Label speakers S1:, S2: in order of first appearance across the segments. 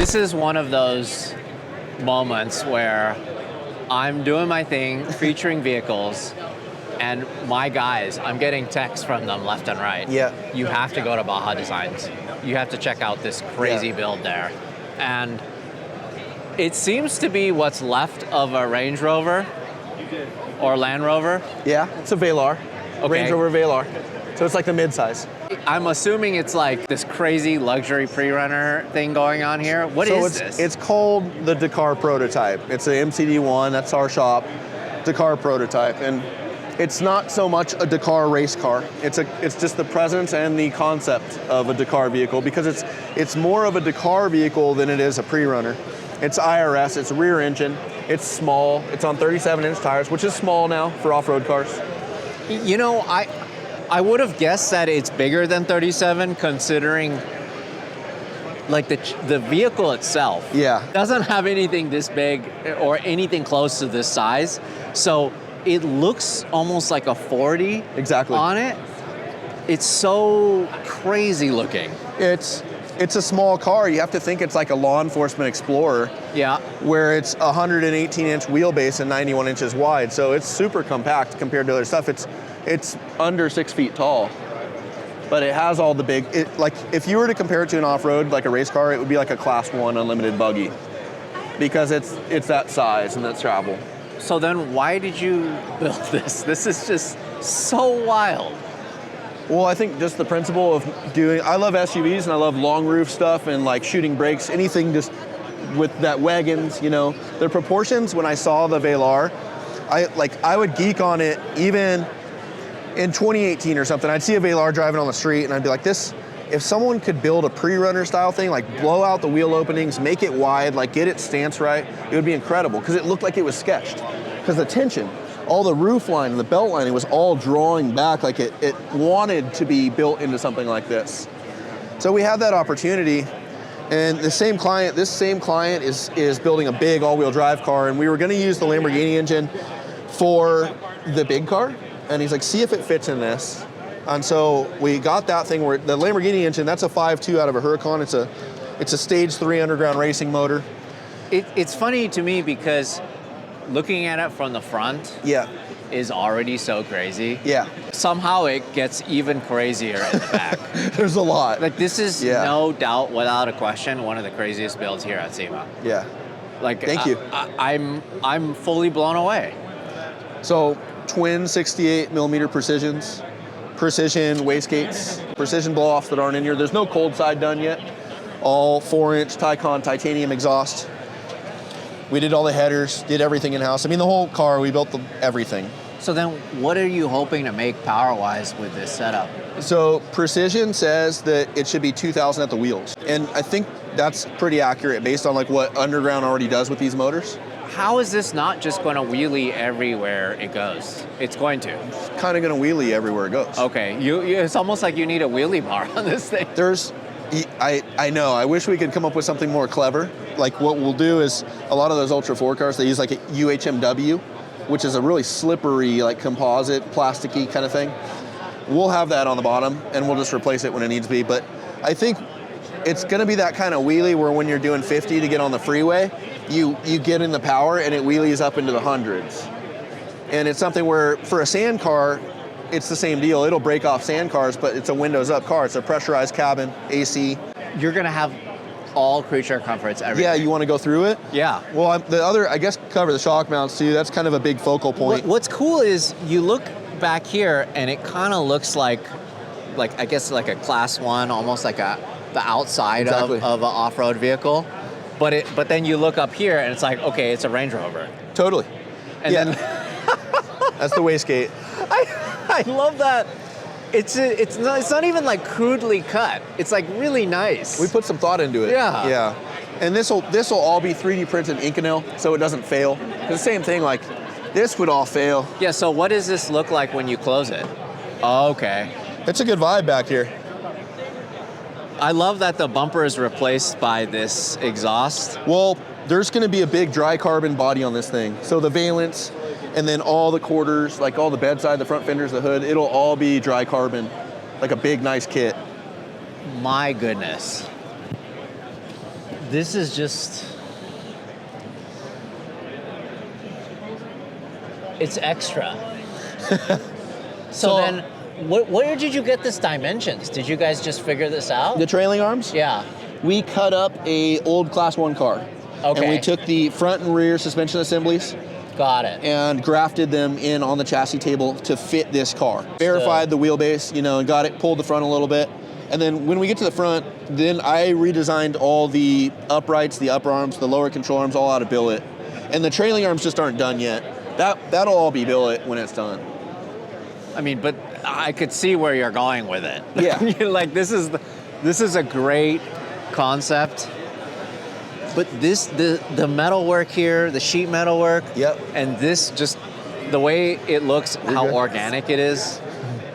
S1: This is one of those moments where I'm doing my thing, featuring vehicles, and my guys, I'm getting texts from them left and right.
S2: Yeah.
S1: You have to go to Baja Designs. You have to check out this crazy build there. And it seems to be what's left of a Range Rover or Land Rover.
S2: Yeah, it's a Velar.
S1: Okay.
S2: Range Rover Velar. So it's like the midsize.
S1: I'm assuming it's like this crazy luxury pre-runner thing going on here. What is this?
S2: It's called the Dakar prototype. It's an MCD1, that's our shop, Dakar prototype. And it's not so much a Dakar race car. It's just the presence and the concept of a Dakar vehicle, because it's more of a Dakar vehicle than it is a pre-runner. It's IRS, it's rear engine, it's small, it's on 37-inch tires, which is small now for off-road cars.
S1: You know, I would have guessed that it's bigger than 37, considering like the vehicle itself doesn't have anything this big or anything close to this size. So it looks almost like a 40 on it. It's so crazy looking.
S2: It's a small car. You have to think it's like a law enforcement Explorer.
S1: Yeah.
S2: Where it's 118-inch wheelbase and 91 inches wide. So it's super compact compared to other stuff. It's under 6 feet tall, but it has all the big, like if you were to compare it to an off-road, like a race car, it would be like a Class 1 unlimited buggy, because it's that size and that travel.
S1: So then why did you build this? This is just so wild.
S2: Well, I think just the principle of I love SUVs and I love long roof stuff and like shooting brakes, anything just with that wagons, you know. The proportions, when I saw the Velar, I would geek on it even in 2018 or something. I'd see a Velar driving on the street and I'd be like, if someone could build a pre-runner style thing, like blow out the wheel openings, make it wide, like get its stance right, it would be incredible, because it looked like it was sketched. Because the tension, all the roof line and the belt line, it was all drawing back, like it wanted to be built into something like this. So we had that opportunity, and this same client is building a big all-wheel drive car, and we were gonna use the Lamborghini engine for the big car, and he's like, see if it fits in this. And so we got that thing where the Lamborghini engine, that's a 5.2 out of a Huracan. It's a stage 3 underground racing motor.
S1: It's funny to me because looking at it from the front is already so crazy.
S2: Yeah.
S1: Somehow it gets even crazier in the back.
S2: There's a lot.
S1: Like this is no doubt, without a question, one of the craziest builds here at SEMA.
S2: Yeah.
S1: Like
S2: thank you.
S1: I'm fully blown away.
S2: So twin 68 millimeter precision wastegates, precision blow-offs that aren't in here. There's no cold side done yet. All 4-inch Taycan titanium exhaust. We did all the headers, did everything in-house. I mean, the whole car, we built everything.
S1: So then what are you hoping to make power-wise with this setup?
S2: So Precision says that it should be 2,000 at the wheels. And I think that's pretty accurate based on like what Underground already does with these motors.
S1: How is this not just going to wheelie everywhere it goes? It's going to.
S2: It's kind of going to wheelie everywhere it goes.
S1: Okay, it's almost like you need a wheelie bar on this thing.
S2: I know, I wish we could come up with something more clever. Like what we'll do is, a lot of those Ultra 4 cars, they use like a UHMW, which is a really slippery, like composite, plasticky kind of thing. We'll have that on the bottom and we'll just replace it when it needs to be. But I think it's gonna be that kind of wheelie where when you're doing 50 to get on the freeway, you get in the power and it wheelies up into the hundreds. And it's something where for a sand car, it's the same deal. It'll break off sand cars, but it's a windows up car. It's a pressurized cabin, AC.
S1: You're gonna have all creature comforts, everything.
S2: Yeah, you wanna go through it?
S1: Yeah.
S2: Well, I guess cover the shock mounts too. That's kind of a big focal point.
S1: What's cool is you look back here and it kind of looks like I guess like a Class 1, almost like the outside of an off-road vehicle. But then you look up here and it's like, okay, it's a Range Rover.
S2: Totally.
S1: And then
S2: that's the wastegate.
S1: I love that. It's not even like crudely cut. It's like really nice.
S2: We put some thought into it.
S1: Yeah.
S2: Yeah. And this will all be 3D printed Inconel, so it doesn't fail. The same thing, like this would all fail.
S1: Yeah. So what does this look like when you close it? Oh, okay.
S2: It's a good vibe back here.
S1: I love that the bumper is replaced by this exhaust.
S2: Well, there's going to be a big dry carbon body on this thing. So the valence, and then all the quarters, like all the bedside, the front fenders, the hood, it'll all be dry carbon, like a big, nice kit.
S1: My goodness. This is just... It's extra. So then, where did you get this dimensions? Did you guys just figure this out?
S2: The trailing arms?
S1: Yeah.
S2: We cut up a old Class 1 car.
S1: Okay.
S2: And we took the front and rear suspension assemblies.
S1: Got it.
S2: And grafted them in on the chassis table to fit this car. Verified the wheelbase, and got it, pulled the front a little bit. And then when we get to the front, then I redesigned all the uprights, the upper arms, the lower control arms, all out of billet. And the trailing arms just aren't done yet. That'll all be billet when it's done.
S1: I mean, but I could see where you're going with it.
S2: Yeah.
S1: Like this is a great concept. But the metal work here, the sheet metal work,
S2: yep.
S1: And this just the way it looks, how organic it is,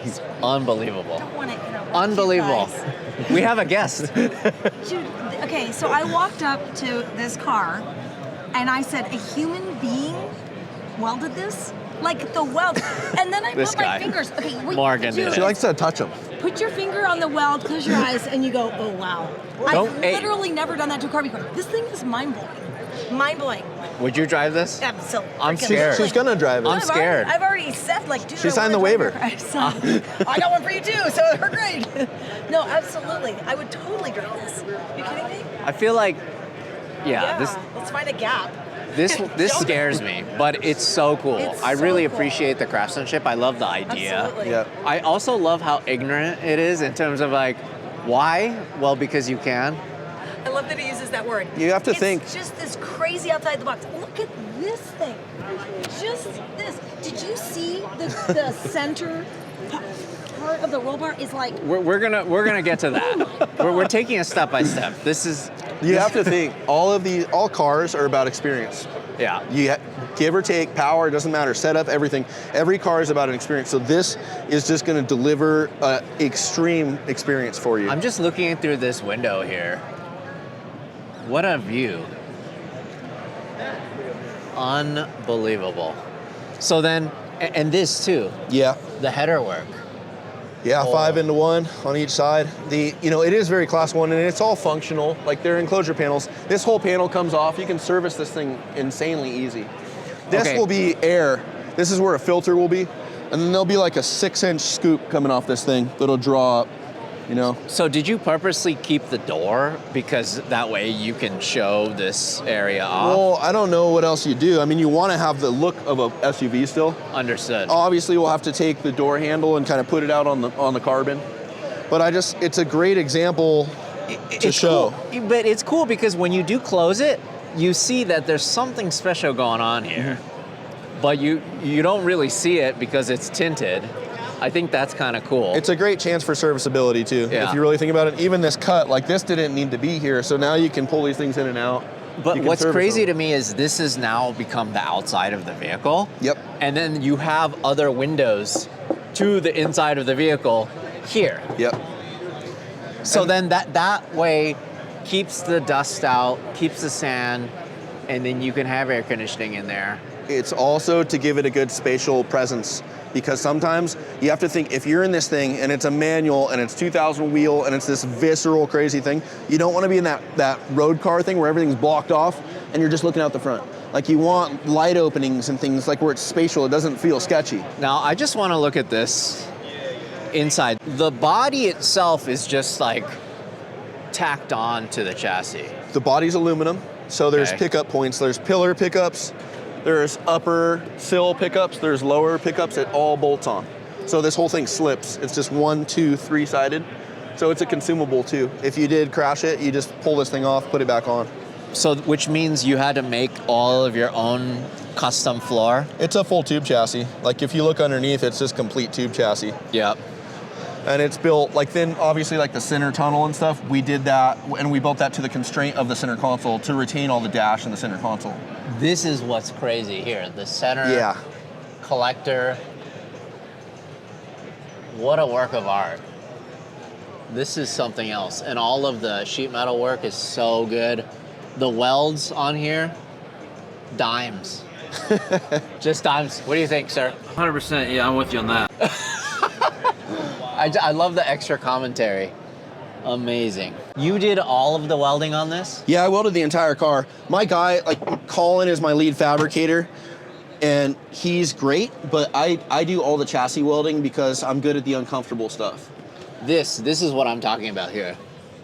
S1: it's unbelievable.
S3: Don't want to interrupt
S1: Unbelievable.
S3: you guys.
S1: We have a guest.
S3: Okay, so I walked up to this car and I said, a human being welded this? Like the weld. And then I
S1: This
S3: put
S1: guy.
S3: my fingers. Okay, wait,
S1: Morgan did it.
S2: She likes to touch them.
S3: Put your finger on the weld, close your eyes, and you go, oh wow. I've literally never done that to a car before. This thing is mind-blowing. Mind-blowing.
S1: Would you drive this?
S3: Absolutely.
S1: I'm scared.
S2: She's gonna drive it.
S1: I'm scared.
S3: I've already said, like, dude,
S2: She signed the waiver.
S3: I got one for you too, so we're great. No, absolutely. I would totally drive this. You kidding me?
S1: I feel like, yeah.
S3: Let's find a gap.
S1: This scares me, but it's so cool. I really appreciate the craftsmanship. I love the idea.
S3: Absolutely.
S2: Yeah.
S1: I also love how ignorant it is in terms of like, why? Well, because you can.
S3: I love that he uses that word.
S2: You have to think.
S3: It's just this crazy outside the box. Look at this thing. Just this. Did you see the center part of the roll bar is like...
S1: We're gonna get to that. we're taking it step by step. This is...
S2: You have to think, all cars are about experience.
S1: Yeah.
S2: Give or take, power, doesn't matter, setup, everything. Every car is about an experience. So this is just going to deliver an extreme experience for you.
S1: I'm just looking through this window here. What a view. Unbelievable. So then, and this too.
S2: Yeah.
S1: The header work.
S2: Yeah, 5 into 1 on each side. It is very Class 1 and it's all functional. Like they're enclosure panels. This whole panel comes off. You can service this thing insanely easy. This will be air. This is where a filter will be. And then there'll be like a 6-inch scoop coming off this thing that'll draw up,
S1: So did you purposely keep the door because that way you can show this area off?
S2: Well, I don't know what else you do. I mean, you want to have the look of a SUV still.
S1: Understood.
S2: Obviously, we'll have to take the door handle and kind of put it out on the carbon. But it's a great example to show.
S1: Cool. But it's cool because when you do close it, you see that there's something special going on here. Mm-hmm. But you don't really see it because it's tinted. I think that's kind of cool.
S2: It's a great chance for serviceability too.
S1: Yeah.
S2: If you really think about it, even this cut, like this didn't need to be here. So now you can pull these things in and out.
S1: But what's crazy to me is this has now become the outside of the vehicle.
S2: Yep.
S1: And then you have other windows to the inside of the vehicle here.
S2: Yep.
S1: So then that way keeps the dust out, keeps the sand, and then you can have air conditioning in there.
S2: It's also to give it a good spatial presence, because sometimes you have to think, if you're in this thing and it's a manual and it's 2,000 wheel and it's this visceral crazy thing, you don't want to be in that road car thing where everything's blocked off and you're just looking out the front. Like you want light openings and things like where it's spatial, it doesn't feel sketchy.
S1: Now I just want to look at this inside. The body itself is just like tacked on to the chassis.
S2: The body's aluminum, so there's pickup points. There's pillar pickups, there's upper sill pickups, there's lower pickups. It all bolts on. So this whole thing slips. It's just 1, 2, 3-sided. So it's a consumable too. If you did crash it, you just pull this thing off, put it back on.
S1: So which means you had to make all of your own custom floor?
S2: It's a full tube chassis. Like if you look underneath, it's just complete tube chassis.
S1: Yep.
S2: And it's built, like then obviously like the center tunnel and stuff, we did that and we built that to the constraint of the center console to retain all the dash in the center console.
S1: This is what's crazy here. The center collector. What a work of art. This is something else. And all of the sheet metal work is so good. The welds on here, dimes. Just dimes. What do you think, sir?
S4: 100%, yeah, I'm with you on that.
S1: I love the extra commentary Amazing. You did all of the welding on this?
S2: Yeah, I welded the entire car. My guy, like Colin is my lead fabricator, and he's great, but I do all the chassis welding because I'm good at the uncomfortable stuff.
S1: This is what I'm talking about here.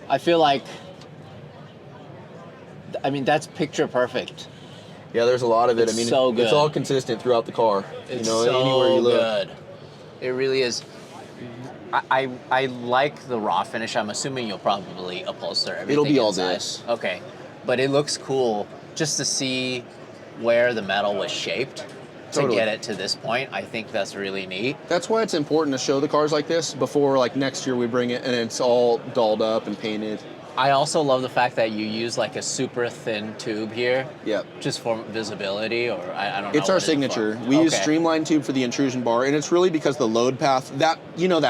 S1: I feel like, I mean, that's picture perfect.
S2: Yeah, there's a lot of it.
S1: It's so good.
S2: It's all consistent throughout the car.
S1: It's
S2: anywhere you look.
S1: good. It really is. I like the raw finish. I'm assuming you'll probably upholster everything.
S2: It'll be all
S1: inside.
S2: this.
S1: Okay, but it looks cool just to see where the metal was shaped to get it to this point. I think that's really neat.
S2: That's why it's important to show the cars like this before, like, next year we bring it and it's all dolled up and painted.
S1: I also love the fact that you use like a super thin tube here.
S2: Yep.
S1: Just for visibility, or I don't know.
S2: It's our signature. We use streamlined tube for the intrusion bar, and it's really because the load path, that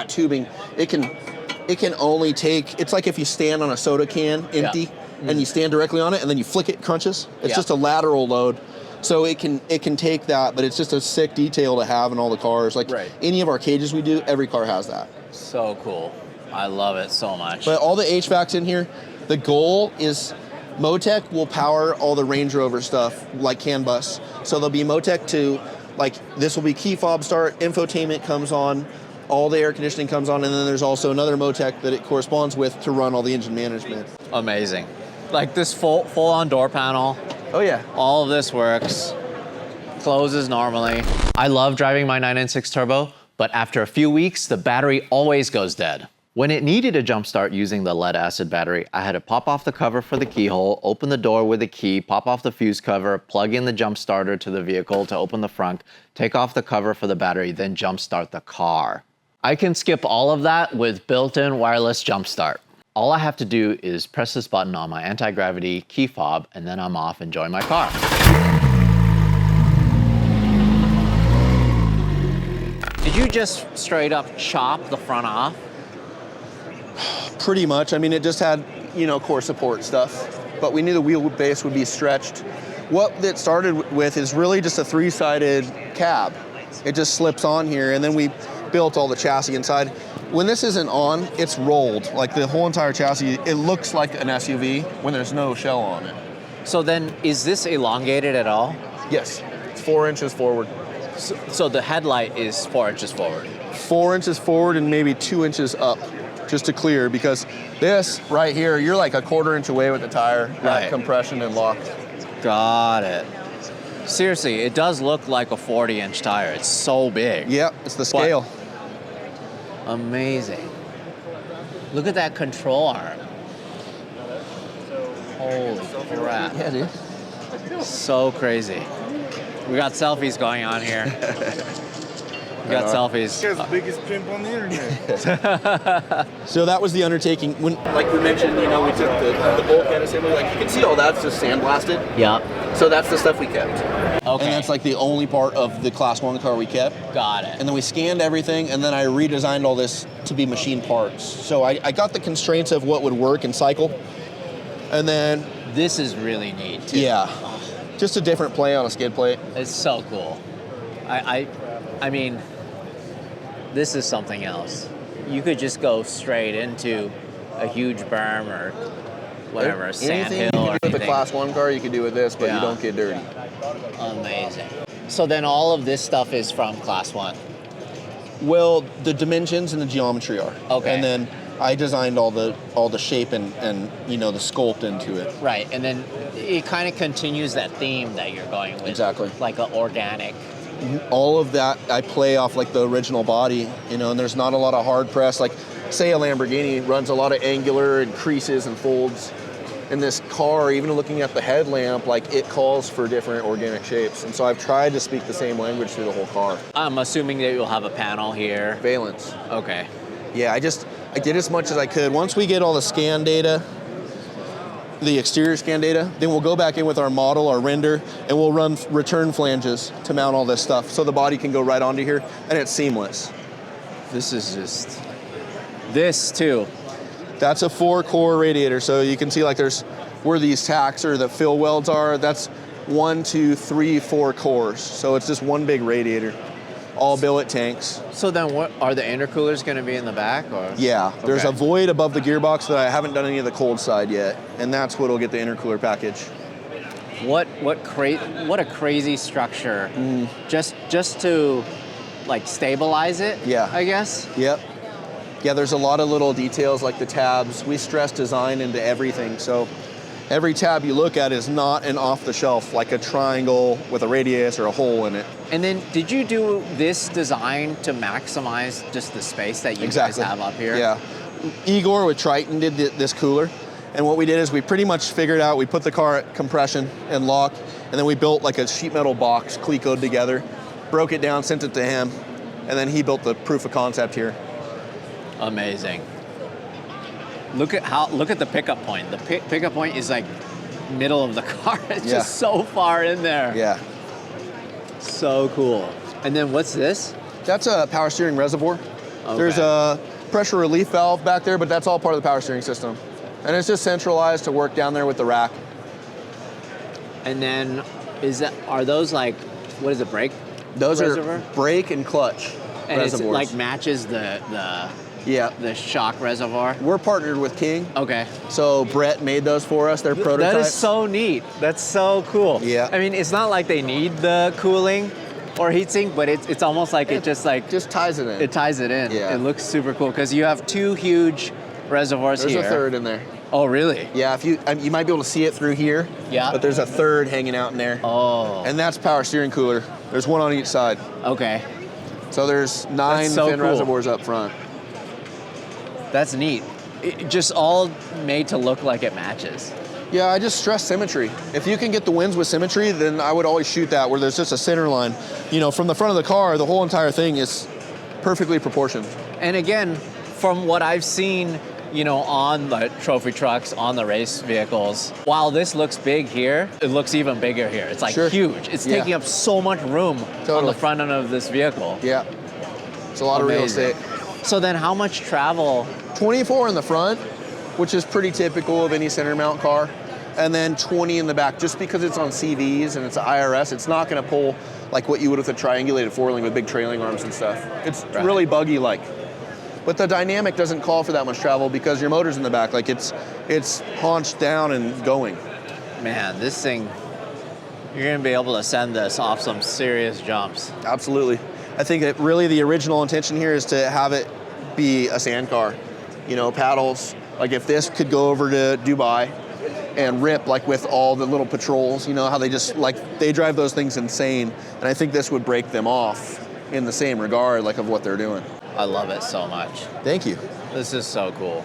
S2: tubing, it can only take, it's like if you stand on a soda can empty and you stand directly on it and then you flick it crunches. It's just a lateral load. So it can take that, but it's just a sick detail to have in all the cars. Like any of our cages we do, every car has that.
S1: So cool. I love it so much.
S2: But all the HVAC's in here. The goal is Motec will power all the Range Rover stuff like CAN bus. So there'll be Motec to, like, this will be key fob start, infotainment comes on, all the air conditioning comes on, and then there's also another Motec that it corresponds with to run all the engine management.
S1: Amazing. Like this full on door panel.
S2: Oh yeah.
S1: All of this works. Closes normally. I love driving my 996 turbo, but after a few weeks, the battery always goes dead. When it needed a jump start using the lead acid battery, I had to pop off the cover for the keyhole, open the door with a key, pop off the fuse cover, plug in the jump starter to the vehicle to open the front, take off the cover for the battery, then jump start the car. I can skip all of that with built-in wireless jump start. All I have to do is press this button on my anti-gravity key fob, and then I'm off enjoying my car. Did you just straight up chop the front off?
S2: Pretty much. I mean, it just had, core support stuff, but we knew the wheelbase would be stretched. What it started with is really just a 3-sided cab. It just slips on here, and then we built all the chassis inside. When this isn't on, it's rolled. Like the whole entire chassis, it looks like an SUV when there's no shell on it.
S1: So then, is this elongated at all?
S2: Yes, it's 4 inches forward.
S1: So the headlight is 4 inches forward?
S2: 4 inches forward and maybe 2 inches up. Just to clear, because this right here, you're like a 1/4 inch away with the tire, compression and locked.
S1: Got it. Seriously, it does look like a 40-inch tire. It's so big.
S2: Yep, it's the scale.
S1: Amazing. Look at that control arm. Holy crap.
S2: Yeah, dude.
S1: So crazy. We got selfies going on here. We got selfies.
S4: This guy's the biggest pimp on the internet.
S2: So that was the undertaking. When, like we mentioned, we took the bulkhead assembly. Like you can see all that's just sandblasted.
S1: Yep.
S2: So that's the stuff we kept.
S1: Okay.
S2: And that's like the only part of the Class 1 car we kept.
S1: Got it.
S2: And then we scanned everything, and then I redesigned all this to be machine parts. So I got the constraints of what would work and cycle. And then...
S1: This is really neat, too.
S2: Yeah. Just a different play on a skid plate.
S1: It's so cool. I mean, this is something else. You could just go straight into a huge berm or whatever, a sand hill or anything.
S2: Anything you can do with a Class 1 car, you can do with this, but you don't get dirty.
S1: Amazing. So then all of this stuff is from Class 1?
S2: Well, the dimensions and the geometry are.
S1: Okay.
S2: And then I designed all the shape and the sculpt into it.
S1: Right, and then it kind of continues that theme that you're going with.
S2: Exactly.
S1: Like an organic.
S2: All of that I play off like the original body, and there's not a lot of hard press. Like, say a Lamborghini runs a lot of angular and creases and folds. In this car, even looking at the headlamp, like it calls for different organic shapes. And so I've tried to speak the same language through the whole car.
S1: I'm assuming that you'll have a panel here.
S2: Valence.
S1: Okay.
S2: Yeah, I did as much as I could. Once we get all the scan data, the exterior scan data, then we'll go back in with our model, our render, and we'll run return flanges to mount all this stuff so the body can go right onto here, and it's seamless.
S1: This is just... This, too.
S2: That's a 4-core radiator, so you can see like there's where these tacks or the fill welds are. That's 1, 2, 3, 4 cores, so it's just one big radiator. all billet tanks.
S1: So then what, are the intercoolers going to be in the back? Or?
S2: Yeah, there's
S1: Okay.
S2: a void above the gearbox that I haven't done any of the cold side yet, and that's what'll get the intercooler package.
S1: What a crazy structure. Just to like stabilize it,
S2: Yeah.
S1: I guess.
S2: Yep. Yeah, there's a lot of little details like the tabs. We stress design into everything, so every tab you look at is not an off-the-shelf, like a triangle with a radius or a hole in it.
S1: And then did you do this design to maximize just the space that you guys have up here?
S2: Yeah. Igor with Triton did this cooler. And what we did is we pretty much figured out, we put the car at compression and lock, and then we built like a sheet metal box, Clecoed together, broke it down, sent it to him, and then he built the proof of concept here.
S1: Amazing. Look at the pickup point. The pickup point is like middle of the car. It's just so far in there.
S2: Yeah.
S1: So cool. And then what's this?
S2: That's a power steering reservoir.
S1: Okay.
S2: There's a pressure relief valve back there, but that's all part of the power steering system. And it's just centralized to work down there with the rack.
S1: And then are those like, what is it, brake?
S2: Those
S1: reservoir?
S2: are brake and clutch
S1: and
S2: reservoirs.
S1: it like matches the shock reservoir?
S2: We're partnered with King.
S1: Okay.
S2: So Brett made those for us. They're prototypes.
S1: That is so neat. That's so cool.
S2: Yeah.
S1: I mean, it's not like they need the cooling or heatsink, but it's almost like it just
S2: ties it in.
S1: It ties it in.
S2: Yeah.
S1: It looks super cool because you have two huge reservoirs
S2: There's
S1: here.
S2: a third in there.
S1: Oh, really?
S2: Yeah, if you might be able to see it through here.
S1: Yeah.
S2: But there's a third hanging out in there.
S1: Oh.
S2: And that's power steering cooler. There's one on each side.
S1: Okay.
S2: So there's 9
S1: so
S2: fin
S1: cool.
S2: reservoirs up front.
S1: That's neat. It just all made to look like it matches.
S2: Yeah, I just stress symmetry. If you can get the wins with symmetry, then I would always shoot that where there's just a center line. You know, from the front of the car, the whole entire thing is perfectly proportioned.
S1: And again, from what I've seen, you know, on the trophy trucks, on the race vehicles, while this looks big here, it looks even bigger here. It's like huge. It's taking up so much room on the front end of this vehicle.
S2: Yeah. It's a lot of real estate.
S1: So then how much travel?
S2: 24 in the front, which is pretty typical of any center mount car. And then 20 in the back, just because it's on CVs and it's an IRS, it's not gonna pull like what you would with a triangulated four-wheeling with big trailing arms and stuff. It's really buggy-like. But the dynamic doesn't call for that much travel because your motor's in the back. Like it's haunched down and going.
S1: Man, this thing, you're gonna be able to send this off some serious jumps.
S2: Absolutely. I think that really the original intention here is to have it be a sand car. You know, paddles. Like if this could go over to Dubai and rip like with all the little patrols, you know, how they just they drive those things insane. And I think this would break them off in the same regard like of what they're doing.
S1: I love it so much.
S2: Thank you.
S1: This is so cool.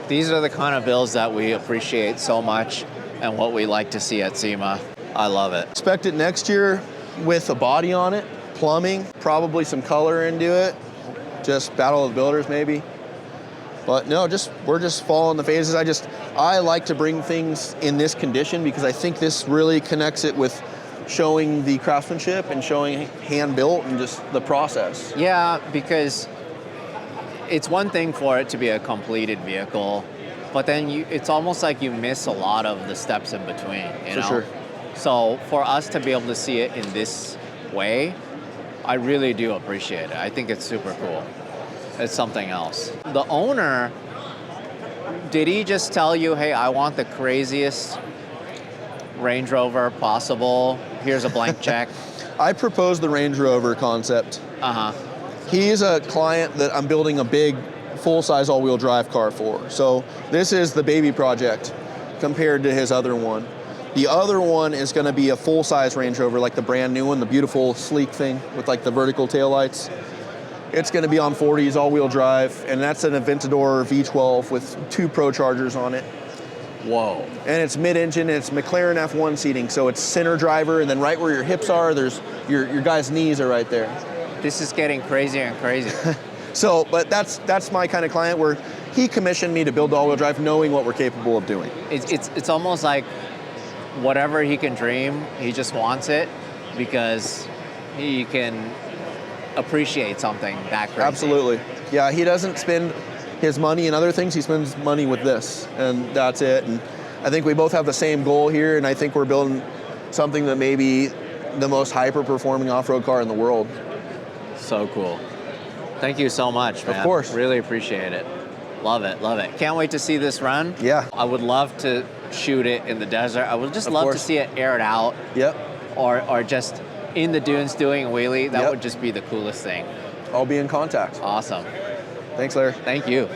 S1: These are the kind of builds that we appreciate so much and what we like to see at SEMA. I love it.
S2: Expect it next year with a body on it, plumbing, probably some color into it, just Battle of the Builders maybe. But no, we're just following the phases. I like to bring things in this condition because I think this really connects it with showing the craftsmanship and showing hand built and just the process.
S1: Yeah, because it's one thing for it to be a completed vehicle, but then it's almost like you miss a lot of the steps in between, you know?
S2: For sure.
S1: So for us to be able to see it in this way, I really do appreciate it. I think it's super cool. It's something else. The owner, did he just tell you, hey, I want the craziest Range Rover possible, here's a blank check?
S2: I proposed the Range Rover concept. He's a client that I'm building a big full-size all-wheel drive car for. So this is the baby project compared to his other one. The other one is going to be a full-size Range Rover, like the brand new one, the beautiful sleek thing with like the vertical taillights. It's going to be on 40s all-wheel drive, and that's an Aventador V12 with 2 Pro Chargers on it.
S1: Whoa.
S2: And it's mid-engine, and it's McLaren F1 seating, so it's center driver, and then right where your hips are, there's your guy's knees are right there.
S1: This is getting crazier and crazier.
S2: So, but that's my kind of client where he commissioned me to build the all-wheel drive knowing what we're capable of doing.
S1: It's almost like whatever he can dream, he just wants it because he can appreciate something that crazy.
S2: Absolutely. Yeah, he doesn't spend his money in other things, he spends money with this, and that's it. And I think we both have the same goal here, and I think we're building something that may be the most hyper-performing off-road car in the world.
S1: So cool. Thank you so much, man.
S2: Of course.
S1: Really appreciate it. Love it, love it. Can't wait to see this run.
S2: Yeah.
S1: I would love to shoot it in the desert. I would just
S2: Of
S1: love
S2: course.
S1: to see it aired out.
S2: Yep.
S1: Or just in the dunes doing a wheelie. That
S2: Yep.
S1: would just be the coolest thing.
S2: I'll be in contact.
S1: Awesome.
S2: Thanks, Larry.
S1: Thank you.